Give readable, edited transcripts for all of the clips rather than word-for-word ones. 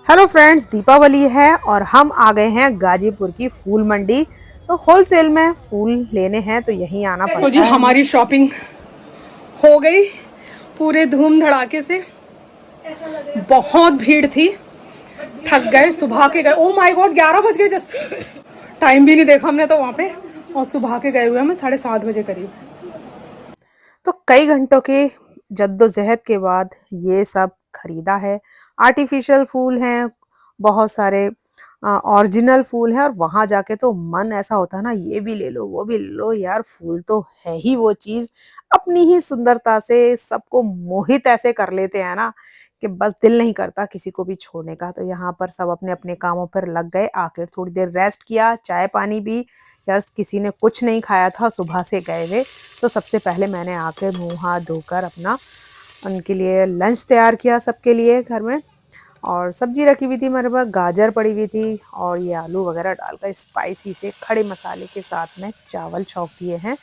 Hello friends, Deepawali है और हम आ गए हैं गाजीपुर की फूल मंडी। तो होलसेल में फूल लेने हैं तो यहीं आना तो जी पड़ता है हमें। हमारी शॉपिंग हो गई पूरे धूम धड़ाके से। बहुत भीड़ थी, थक गए, सुबह के गए। ओ माय गॉड, 11 बज गए। जस्ट टाइम भी नहीं देखा हमने तो वहाँ पे, और सुबह के गए हुए हमें 7:30 बजे करीब। तो कई घंटों के जद्दोजहद के बाद ये सब खरीदा है। आर्टिफिशियल फूल हैं, बहुत सारे ओरिजिनल फूल हैं, और वहां जाके तो मन ऐसा होता है ना, ये भी ले लो वो भी ले लो। यार फूल तो है ही वो चीज, अपनी ही सुंदरता से सबको मोहित ऐसे कर लेते हैं ना कि बस दिल नहीं करता किसी को भी छोड़ने का। तो यहाँ पर सब अपने अपने कामों पर लग गए, आकर थोड़ी देर रेस्ट किया, चाय पानी भी। यार किसी ने कुछ नहीं खाया था, सुबह से गए हुए। तो सबसे पहले मैंने आके मुंह हाथ धोकर अपना उनके लिए लंच तैयार किया, सबके लिए घर में। और सब्जी रखी हुई थी मेरे पास, गाजर पड़ी हुई थी, और ये आलू वगैरह डालकर स्पाइसी से खड़े मसाले के साथ में चावल छौंक दिए हैं।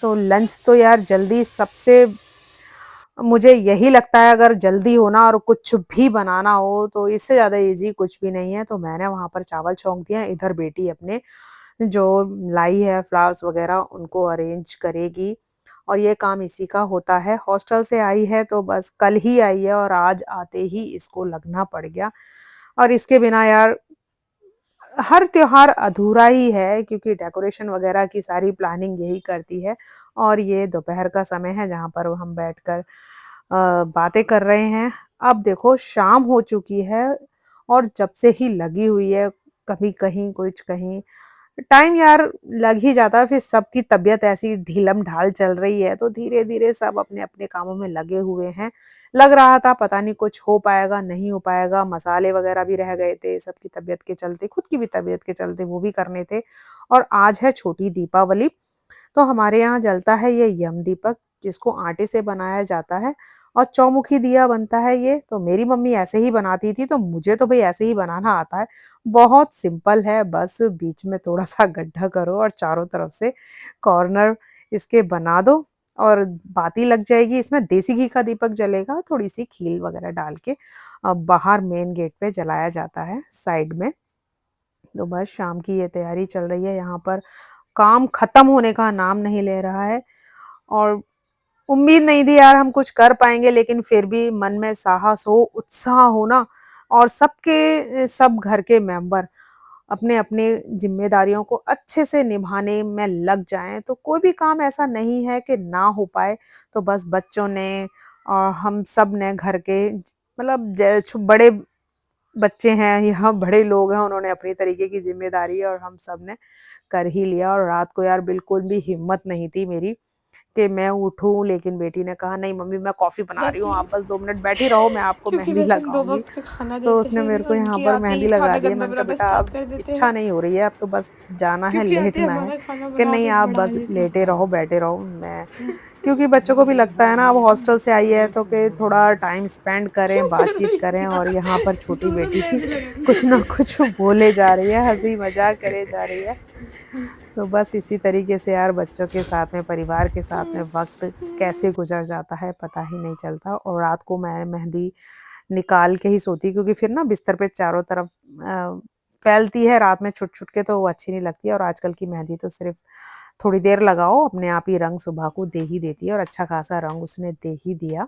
तो लंच तो यार जल्दी सबसे, मुझे यही लगता है अगर जल्दी होना और कुछ भी बनाना हो तो इससे ज़्यादा इजी कुछ भी नहीं है। तो मैंने वहाँ पर चावल छौंक दिया, इधर बेटी अपने जो लाई है फ्लावर्स वगैरह उनको अरेंज करेगी। और ये काम इसी का होता है। हॉस्टल से आई है तो बस कल ही आई है और आज आते ही इसको लगना पड़ गया। और इसके बिना यार हर त्योहार अधूरा ही है, क्योंकि डेकोरेशन वगैरह की सारी प्लानिंग यही करती है। और ये दोपहर का समय है जहाँ पर हम बैठकर बातें कर रहे हैं। अब देखो शाम हो चुकी है और जब से ही लगी हुई है, कभी कहीं कुछ कहीं टाइम यार लग ही जाता है। फिर सबकी तबीयत ऐसी ढीलम ढाल चल रही है तो धीरे धीरे सब अपने अपने कामों में लगे हुए हैं। लग रहा था पता नहीं कुछ हो पाएगा नहीं हो पाएगा, मसाले वगैरह भी रह गए थे सबकी तबीयत के चलते, खुद की भी तबीयत के चलते वो भी करने थे। और आज है छोटी दीपावली, तो हमारे यहाँ जलता है ये यम दीपक, जिसको आटे से बनाया जाता है। और चौमुखी दिया बनता है ये, तो मेरी मम्मी ऐसे ही बनाती थी तो मुझे तो भाई ऐसे ही बनाना आता है। बहुत सिंपल है, बस बीच में थोड़ा सा गड्ढा करो और चारों तरफ से कॉर्नर इसके बना दो और बाती लग जाएगी। इसमें देसी घी का दीपक जलेगा, थोड़ी सी खील वगैरह डाल के बाहर मेन गेट पे जलाया जाता है साइड में। तो बस शाम की ये तैयारी चल रही है यहाँ पर। काम खत्म होने का नाम नहीं ले रहा है। और उम्मीद नहीं थी यार हम कुछ कर पाएंगे, लेकिन फिर भी मन में साहस हो, उत्साह हो ना, और सबके सब घर के मेंबर अपने अपने जिम्मेदारियों को अच्छे से निभाने में लग जाएं तो कोई भी काम ऐसा नहीं है कि ना हो पाए। तो बस बच्चों ने और हम सब ने घर के मतलब बड़े बच्चे हैं या बड़े लोग हैं, उन्होंने अपनी तरीके की जिम्मेदारी और हम सब ने कर ही लिया। और रात को यार बिल्कुल भी हिम्मत नहीं थी मेरी कि मैं उठूँ, लेकिन बेटी ने कहा नहीं मम्मी मैं कॉफ़ी बना रही जाती हूँ, है आप बस 2 मिनट बैठी रहो, मैं आपको क्योंकि मेहंदी वैसे हम दो लगाऊँगी। वक्त का खाना तो देते उसने हैं मेरे को और यहाँ उनकी पर आते ही मेहंदी लगा खाना दी है। गंदा मैंने कहा बराबर बेटा स्टार्ट अब कर देते इच्छा हैं, नहीं हो रही है, अब तो बस जाना है, क्योंकि आते लेटना है। हमारा खाना कि बना नहीं के आप बढ़ा बस देते लेटे हैं। रहो बैठे रहो। मैं क्योंकि बच्चों को भी लगता है ना अब हॉस्टल से आई है तो कि थोड़ा टाइम स्पेंड करें, बातचीत करें, और यहाँ पर छोटी दोनों बेटी बैठ कुछ ना करेंगे। कुछ बोले जा रही है, हंसी मजाक करे जा रही है। तो बस इसी तरीके से यार बच्चों के साथ में, परिवार के साथ में वक्त कैसे गुजर जाता है पता ही नहीं चलता। और रात को मैं मेहंदी निकाल के ही सोती, क्योंकि फिर ना बिस्तर पे चारों तरफ फैलती है रात में छुट छुट के, तो वो अच्छी नहीं लगती है। और आजकल की मेहंदी तो सिर्फ थोड़ी देर लगाओ, अपने आप ही रंग सुबह को दे ही देती है, और अच्छा खासा रंग उसने दे ही दिया।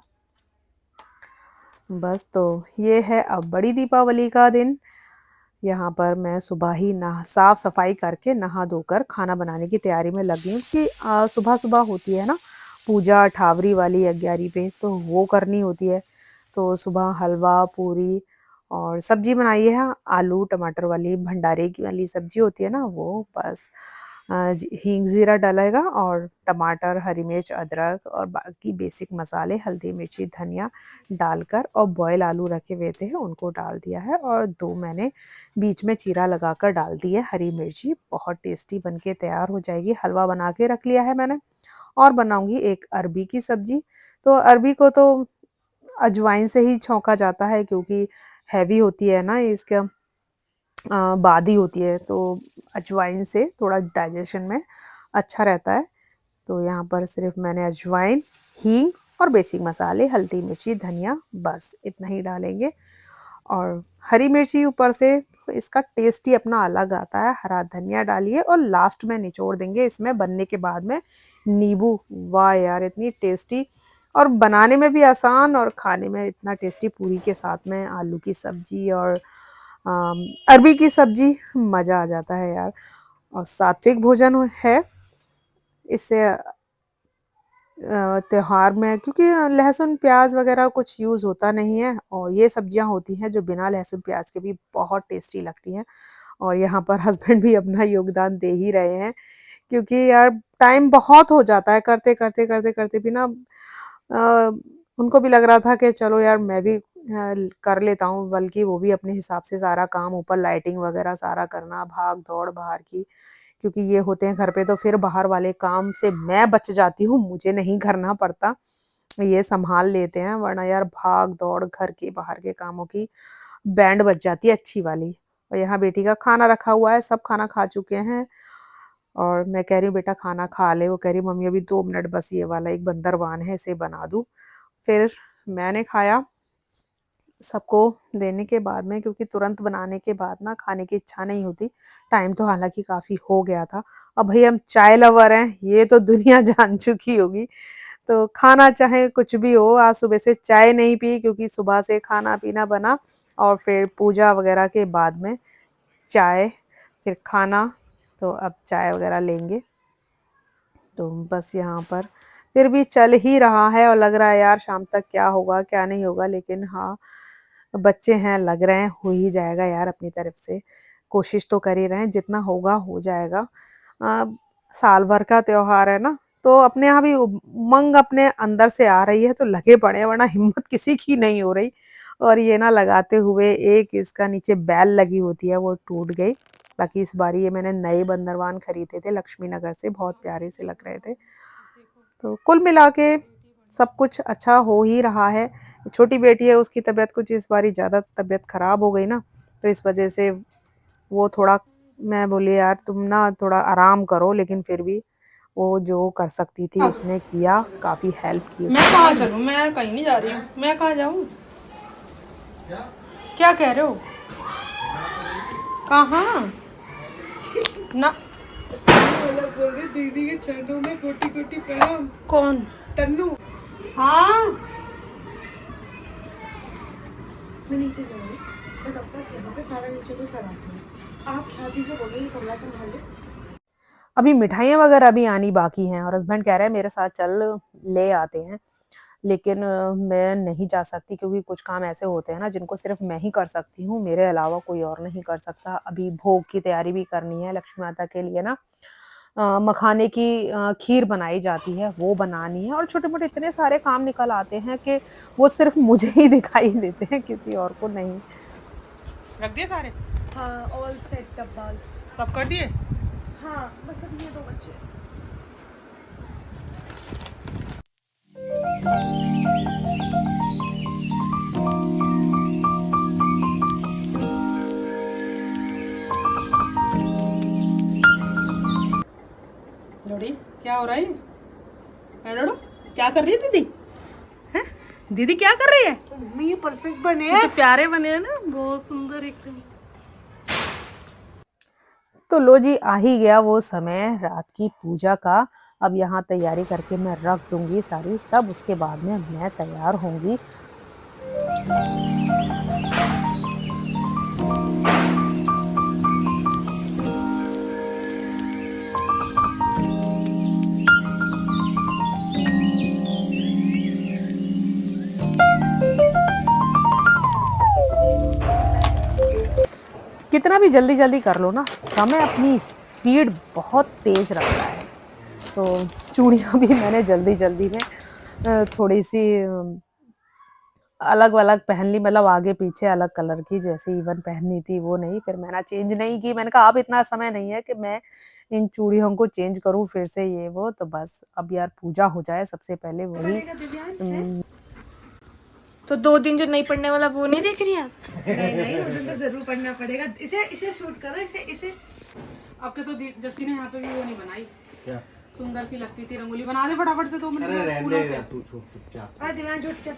बस तो ये है अब बड़ी दीपावली का दिन। यहाँ पर मैं सुबह ही नहा साफ सफाई करके नहा धोकर खाना बनाने की तैयारी में लगी हूँ कि सुबह सुबह होती है ना पूजा ठावरी वाली 11 पे, तो वो करनी होती है। तो सुबह हलवा पूरी और सब्जी बनाई है, आलू टमाटर वाली भंडारे की वाली सब्जी होती है ना वो। बस हींग जीरा डलेगा और टमाटर हरी मिर्च अदरक और बाकी बेसिक मसाले हल्दी मिर्ची धनिया डालकर, और बॉयल आलू रखे हुए थे उनको डाल दिया है, और 2 मैंने बीच में चीरा लगाकर डाल दी है हरी मिर्ची। बहुत टेस्टी बनके तैयार हो जाएगी। हलवा बना के रख लिया है मैंने, और बनाऊंगी एक अरबी की सब्जी। तो अरबी को तो अजवाइन से ही छौंका जाता है, क्योंकि हैवी होती है ना इसका, बादी होती है, तो अजवाइन से थोड़ा डाइजेशन में अच्छा रहता है। तो यहाँ पर सिर्फ मैंने अजवाइन, हींग और बेसिक मसाले हल्दी मिर्ची धनिया, बस इतना ही डालेंगे। और हरी मिर्ची ऊपर से, तो इसका टेस्ट ही अपना अलग आता है। हरा धनिया डालिए और लास्ट में निचोड़ देंगे इसमें बनने के बाद में नींबू। वाह यार, इतनी टेस्टी और बनाने में भी आसान और खाने में इतना टेस्टी। पूरी के साथ में आलू की सब्जी और अरबी की सब्जी, मज़ा आ जाता है यार। और सात्विक भोजन है इससे त्योहार में, क्योंकि लहसुन प्याज वगैरह कुछ यूज़ होता नहीं है और ये सब्जियां होती हैं जो बिना लहसुन प्याज के भी बहुत टेस्टी लगती हैं। और यहाँ पर हस्बैंड भी अपना योगदान दे ही रहे हैं, क्योंकि यार टाइम बहुत हो जाता है करते करते करते करते भी ना। उनको भी लग रहा था कि चलो यार मैं भी कर लेता हूँ, बल्कि वो भी अपने हिसाब से सारा काम, ऊपर लाइटिंग वगैरह सारा करना, भाग दौड़ बाहर की, क्योंकि ये होते हैं घर पे तो फिर बाहर वाले काम से मैं बच जाती हूँ, मुझे नहीं करना पड़ता, ये संभाल लेते हैं। वरना यार भाग दौड़ घर के बाहर के कामों की बैंड बज जाती है अच्छी वाली। और यहाँ बेटी का खाना रखा हुआ है, सब खाना खा चुके हैं और मैं कह रही हूँ बेटा खाना खा ले। वो कह रही मम्मी अभी 2 मिनट बस, ये वाला एक बंदरवान है इसे बना दूँ। फिर मैंने खाया सबको देने के बाद में, क्योंकि तुरंत बनाने के बाद ना खाने की इच्छा नहीं होती। टाइम तो हालांकि काफ़ी हो गया था। अब भाई हम चाय लवर हैं, ये तो दुनिया जान चुकी होगी। तो खाना चाहे कुछ भी हो, आज सुबह से चाय नहीं पी, क्योंकि सुबह से खाना पीना बना और फिर पूजा वगैरह के बाद में चाय, फिर खाना, तो अब चाय वगैरह लेंगे। तो बस यहाँ पर फिर भी चल ही रहा है और लग रहा है यार शाम तक क्या होगा क्या नहीं होगा, लेकिन हाँ बच्चे हैं, लग रहे हैं हो ही जाएगा यार। अपनी तरफ से कोशिश तो कर ही रहे हैं, जितना होगा हो जाएगा। अ, साल भर का त्योहार है ना, तो अपने यहाँ भी उमंग अपने अंदर से आ रही है, तो लगे पड़े हैं, वरना हिम्मत किसी की नहीं हो रही। और ये ना लगाते हुए एक इसका नीचे बैल लगी होती है वो टूट गई। बाकी इस बारी ये मैंने नए बंदरवान खरीदे थे लक्ष्मी नगर से, बहुत प्यारे से लग रहे थे। तो कुल मिला के सब कुछ अच्छा हो ही रहा है। छोटी बेटी है, उसकी तबीयत कुछ इस बारी ज़्यादा तबीयत खराब हो गई ना, तो इस वजह से वो थोड़ा, मैं बोली यार तुम ना थोड़ा आराम करो, लेकिन फिर भी वो जो कर सकती थी उसने किया, काफ़ी हेल्प की मैं उसने कहाँ मेरी। चलूँ, मैं कहीं नहीं जा रही हूँ, मैं कहाँ जाऊँ? क्या कह रहे हो? कहाँ ना? बोल रहे दीदी के चरणों में कोटि कोटि प्रणाम। कौन? तन्नू, हाँ मैं नीचे जाऊंगी, मैं तब तक यहाँ पे सारा नीचे को कराती हूँ। आप ख्याति से बोलो ये कमरा संभाल ले। अभी मिठाइयाँ वगैरह भी आनी बाकी हैं और हस्बैंड कह रहे हैं मेरे साथ चल, ले आते हैं। लेकिन मैं नहीं जा सकती, क्योंकि कुछ काम ऐसे होते हैं ना जिनको सिर्फ मैं ही कर सकती हूँ, मेरे अलावा कोई और नहीं कर सकता। अभी भोग की तैयारी भी करनी है लक्ष्मी माता के लिए ना। मखाने की खीर बनाई जाती है, वो बनानी है, और छोटे-मोटे इतने सारे काम निकल आते हैं कि वो सिर्फ मुझे ही दिखाई देते हैं, किसी और को नहीं। रख दिए सारे? हाँ ऑल सेट डब्बास। सब कर दिए? हाँ बस अब ये 2 बच्चे। लड़ी क्या हो रहा है? लड़ो क्या कर रही है दीदी? हैं? दीदी क्या कर रही है? तो मम्मी ये परफेक्ट बने ये हैं। तो प्यारे बने हैं ना, बहुत सुंदर एकदम। तो लो जी, आ ही गया वो समय रात की पूजा का। अब यहाँ तैयारी करके मैं रख दूंगी सारी, तब उसके बाद में मैं तैयार होंगी। कितना भी जल्दी जल्दी कर लो ना, समय अपनी स्पीड बहुत तेज रखता है। तो चूड़ियाँ भी मैंने जल्दी जल्दी में थोड़ी सी अलग अलग पहन ली, मतलब आगे पीछे अलग कलर की, जैसे इवन पहननी थी वो नहीं। फिर मैंने चेंज नहीं की, मैंने कहा अब इतना समय नहीं है कि मैं इन चूड़ियों को चेंज करूं फिर से ये वो। तो बस अब यार पूजा हो जाए सबसे पहले, वही तो 2 दिन जो नहीं पढ़ने वाला वो नहीं देख रही आप? नहीं नहीं उस दिन तो जरूर पढ़ना पड़ेगा। इसे इसे शूट करो, इसे इसे। आपके तो जस्सी ने यहाँ पे भी वो नहीं बनाई, क्या? सुंदर सी लगती थी रंगोली। बना दे फटाफट से 2 मिनट अरे में रहने फूलों दे से। यार, तू चुपचाप। दिवान झूठ चल।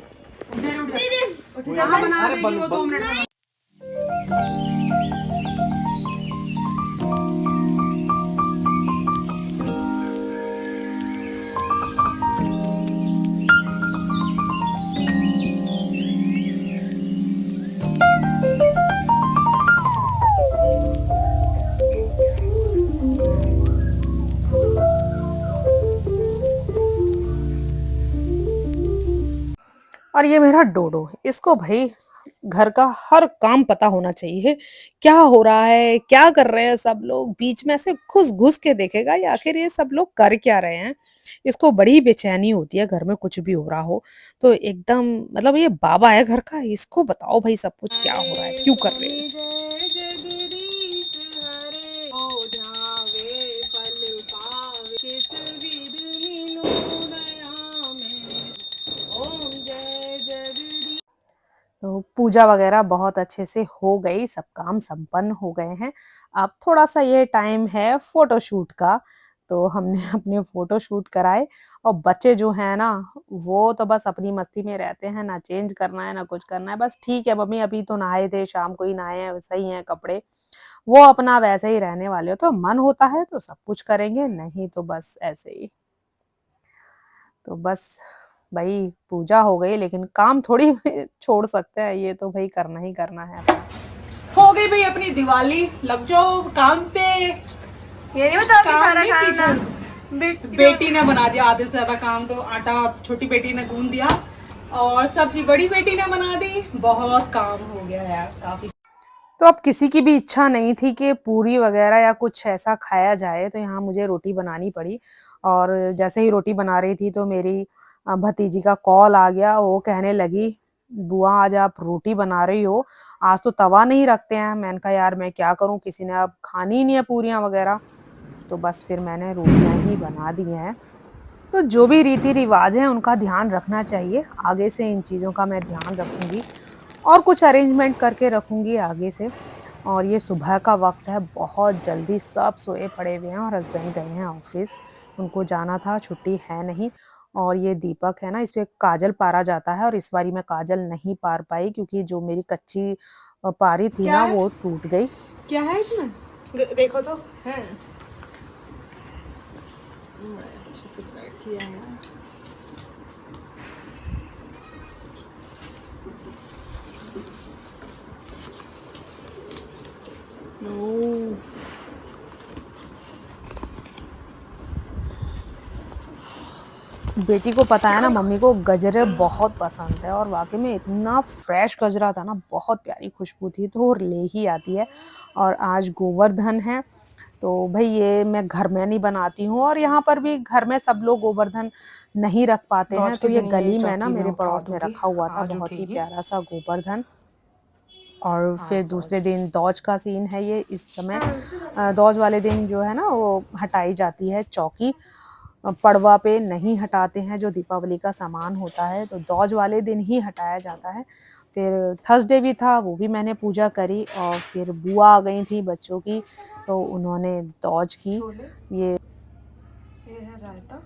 हाँ बना देगी वो 2 मिनट में। और ये मेरा डोडो, इसको भाई घर का हर काम पता होना चाहिए। क्या हो रहा है, क्या कर रहे हैं सब लोग, बीच में ऐसे घुस-घुस के देखेगा ये आखिर ये सब लोग कर क्या रहे हैं। इसको बड़ी बेचैनी होती है घर में कुछ भी हो रहा हो, तो एकदम मतलब ये बाबा है घर का, इसको बताओ भाई सब कुछ क्या हो रहा है, क्यों कर रहे हो? तो पूजा वगैरह बहुत अच्छे से हो गई, सब काम संपन्न हो गए हैं। अब थोड़ा-सा ये टाइम है फ़ोटोशूट का, तो हमने अपने फ़ोटोशूट कराए और बच्चे जो हैं ना, वो तो बस अपनी मस्ती में रहते हैं, ना चेंज करना है, ना कुछ करना है। बस ठीक है मम्मी अभी तो नहाए थे, शाम को ही नहाए हैं, सही हैं कपड़े। वो अपना वैसे ही रहने वाले हो, तो मन होता है तो सब कुछ करेंगे, नहीं तो बस ऐसे ही। तो बस भई पूजा हो गई लेकिन काम थोड़ी छोड़ सकते हैं, ये तो भई करना ही करना है अपना। हो गई भाई अपनी दिवाली, लग जाओ काम पे। ये नहीं बता कि काम सारा नहीं खाना बेटी ने बना दिया आधे से ज्यादा काम, तो आटा छोटी बेटी ने गूंद दिया और सब्जी बड़ी बेटी ने बना दी। बहुत काम हो गया यार, काफी। तो अब किसी की भी इच्छा नहीं थी कि पूरी वगैरह या कुछ ऐसा खाया जाए, तो यहाँ मुझे रोटी बनानी पड़ी और जैसे ही रोटी बना रही थी तो मेरी भतीजी का कॉल आ गया। वो कहने लगी, "बुआ आज आप रोटी बना रही हो, आज तो तवा नहीं रखते हैं।" मैंने कहा, "यार मैं क्या करूँ, किसी ने अब खानी ही नहीं है पूरियाँ वगैरह।" तो बस फिर मैंने रोटियाँ ही बना दी हैं। तो जो भी रीति-रिवाज हैं उनका ध्यान रखना चाहिए, आगे से इन चीज़ों का मैं ध्यान रखूँगी और कुछ अरेंजमेंट करके रखूँगी आगे से। और ये सुबह का वक़्त है, बहुत जल्दी सब सोए पड़े हुए हैं और हस्बैंड गए हैं ऑफ़िस, उनको जाना था, छुट्टी है नहीं। और ये दीपक है ना, इसपे काजल पारा जाता है और इस बारी मैं काजल नहीं पार पाई क्योंकि जो मेरी कच्ची पारी थी क्या ना, है, वो टूट गई। क्या है इसमें? देखो तो है अच्छे से पैक किया है। ओह, बेटी को पता है ना मम्मी को गजरे बहुत पसंद है और वाक़ई में इतना फ्रेश गजरा था ना, बहुत प्यारी खुशबू थी तो वो ले ही आती है। और आज गोवर्धन है, तो भई ये मैं घर में नहीं बनाती हूँ और यहाँ पर भी घर में सब लोग गोवर्धन नहीं रख पाते हैं, दौज तो के ये दिन ये गली में ना चौकी मैं मेरे उठा पड़ोस में दूंगी, रखा हुआ था आज बहुत ही उठेगी। प्यारा-सा गोवर्धन। और आज फिर दौज दूसरे दिन दौज का सीन है ये इस समय। दौज वाले दिन जो है ना वो हटाई जाती है चौकी। पड़वा पे नहीं हटाते हैं जो दीपावली का सामान होता है, तो दौज वाले दिन ही हटाया जाता है। फिर थर्सडे भी था, वो भी मैंने पूजा करी और फिर बुआ आ गई थी बच्चों की, तो उन्होंने दौज की। छोले, ये ये है रायता।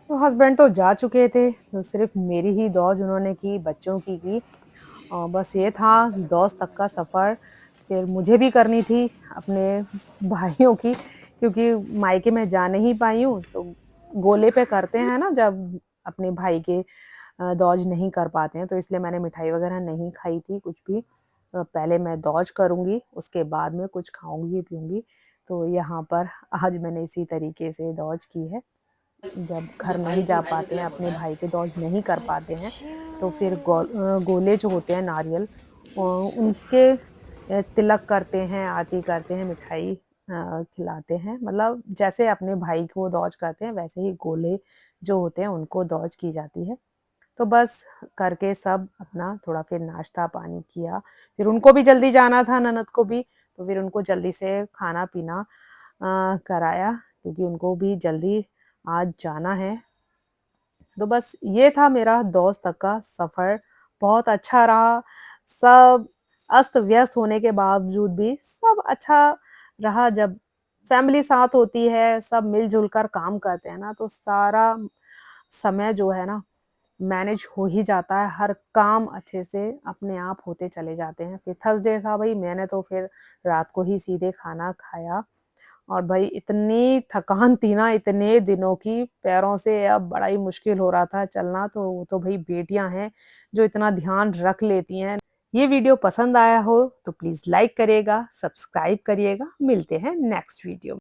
तो हस्बैंड तो जा चुके थे, तो सिर्फ़ मेरी ही दौज उन्होंने की, बच्चों की। और बस ये था दौज तक का सफ़र। फिर मुझे भी करनी थी अपने भाइयों की क्योंकि मायके में जा नहीं पाई हूँ, तो गोले पे करते हैं ना जब अपने भाई के दौज नहीं कर पाते हैं, तो इसलिए मैंने मिठाई वग़ैरह नहीं खाई थी कुछ भी। पहले मैं दौज करूँगी, उसके बाद में कुछ खाऊँगी-पीऊँगी। तो यहाँ पर आज मैंने इसी तरीके से दौज की है। जब घर नहीं जा पाते हैं, अपने भाई के दौज नहीं कर पाते हैं, तो फिर गोले जो होते हैं नारियल उनके तिलक करते हैं, आरती करते हैं, मिठाई खिलाते हैं। मतलब जैसे अपने भाई को दौज करते हैं, वैसे ही गोले जो होते हैं उनको दौज की जाती है। तो बस करके सब अपना थोड़ा फिर नाश्ता-पानी किया। फिर उनको भी जल्दी जाना था ननद को भी, तो फिर उनको जल्दी से खाना-पीना कराया क्योंकि उनको भी जल्दी आज जाना है। तो बस ये था मेरा दौस तक का सफ़र, बहुत अच्छा रहा। सब अस्त-व्यस्त होने के बावजूद भी सब अच्छा रहा जब फैमिली साथ होती है, सब मिल-जुल कर काम करते हैं ना, तो सारा समय जो है ना मैनेज हो ही जाता है, हर काम अच्छे से अपने आप होते चले जाते हैं। फिर थर्सडे था भई, मैंने तो फिर रात को ही सीधे खाना खाया और भाई इतनी थकान थी ना इतने दिनों की, पैरों से अब बड़ा ही मुश्किल हो रहा था चलना। तो वो तो भाई बेटियां हैं जो इतना ध्यान रख लेती हैं। ये वीडियो पसंद आया हो तो प्लीज लाइक करिएगा, सब्सक्राइब करिएगा। मिलते हैं नेक्स्ट वीडियो में।